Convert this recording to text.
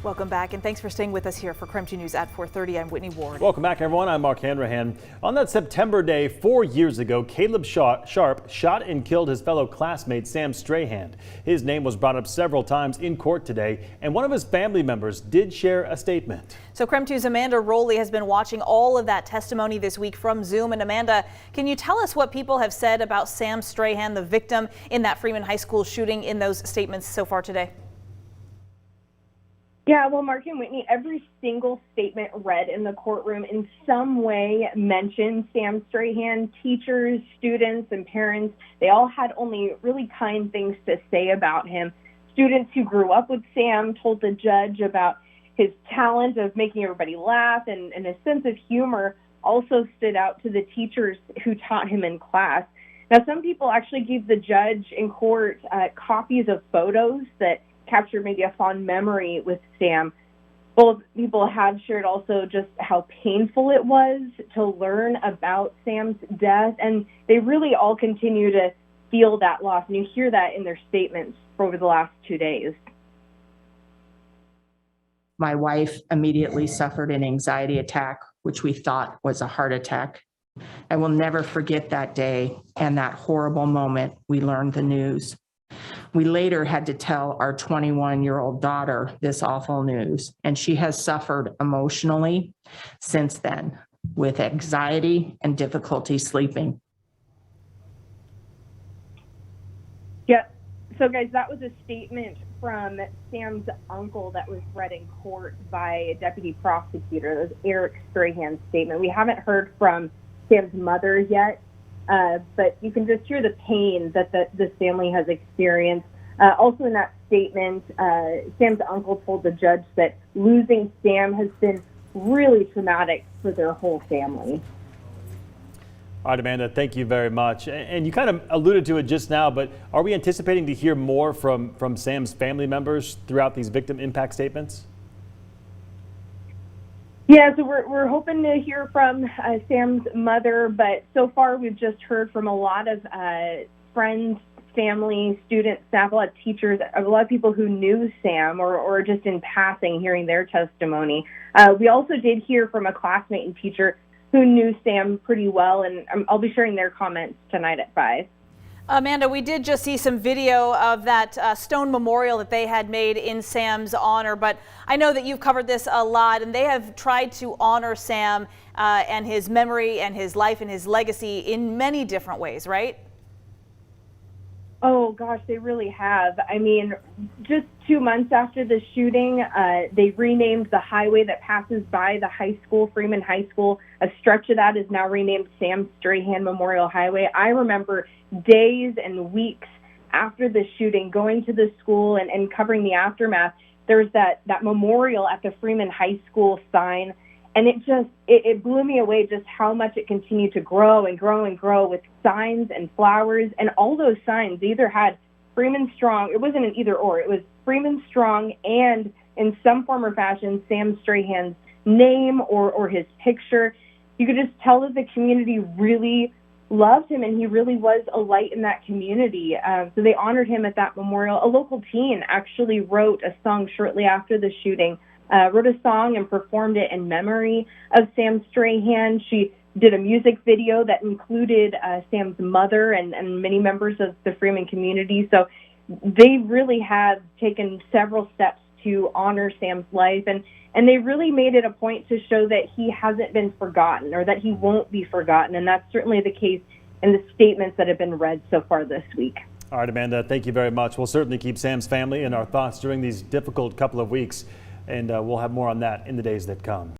Welcome back, and thanks for staying with us here for Crime 2 News at 4:30. I'm Whitney Ward. Welcome back, everyone. I'm Mark Hanrahan. On that September day 4 years ago, Caleb Sharp shot and killed his fellow classmate Sam Strahan. His name was brought up several times in court today, and one of his family members did share a statement. So Crime 2's Amanda Rowley has been watching all of that testimony this week from Zoom. And Amanda, can you tell us what people have said about Sam Strahan, the victim in that Freeman High School shooting, in those statements so far today? Yeah, well, Mark and Whitney, every single statement read in the courtroom in some way mentioned Sam Strahan. Teachers, students, and parents, they all had only really kind things to say about him. Students who grew up with Sam told the judge about his talent of making everybody laugh, and his sense of humor also stood out to the teachers who taught him in class. Now, some people actually gave the judge in court copies of photos that captured maybe a fond memory with Sam. Both people have shared also just how painful it was to learn about Sam's death, and they really all continue to feel that loss, and you hear that in their statements over the last 2 days. My wife immediately suffered an anxiety attack, which we thought was a heart attack. I will never forget that day and that horrible moment we learned the news. We later had to tell our 21-year-old daughter this awful news, and she has suffered emotionally since then with anxiety and difficulty sleeping. Yeah, so guys, that was a statement from Sam's uncle that was read in court by a deputy prosecutor. That was Eric Strahan's statement. We haven't heard from Sam's mother yet. But you can just hear the pain that this family has experienced. Also in that statement, Sam's uncle told the judge that losing Sam has been really traumatic for their whole family. All right, Amanda, thank you very much. And you kind of alluded to it just now, but are we anticipating to hear more from Sam's family members throughout these victim impact statements? Yeah, so we're hoping to hear from Sam's mother, but so far we've just heard from a lot of friends, family, students, staff, a lot of teachers, a lot of people who knew Sam or just in passing hearing their testimony. We also did hear from a classmate and teacher who knew Sam pretty well, and I'll be sharing their comments tonight at 5. Amanda, we did just see some video of that stone memorial that they had made in Sam's honor, but I know that you've covered this a lot, and they have tried to honor Sam and his memory and his life and his legacy in many different ways, right? Oh, gosh, they really have. I mean, just 2 months after the shooting, they renamed the highway that passes by the high school, Freeman High School. A stretch of that is now renamed Sam Strahan Memorial Highway. I remember days and weeks after the shooting going to the school and covering the aftermath. There was that memorial at the Freeman High School sign, and it blew me away just how much it continued to grow and grow and grow with signs and flowers. And all those signs either had Freeman Strong, it wasn't an either or, it was Freeman Strong and in some form or fashion Sam Strahan's name or his picture. You could just tell that the community really loved him, and he really was a light in that community. So they honored him at that memorial. A local teen actually wrote a song shortly after the shooting, wrote a song and performed it in memory of Sam Strahan. She did a music video that included Sam's mother and many members of the Freeman community. So they really have taken several steps to honor Sam's life, and they really made it a point to show that he hasn't been forgotten or that he won't be forgotten, and that's certainly the case in the statements that have been read so far this week. All right, Amanda, thank you very much. We'll certainly keep Sam's family in our thoughts during these difficult couple of weeks, and we'll have more on that in the days that come.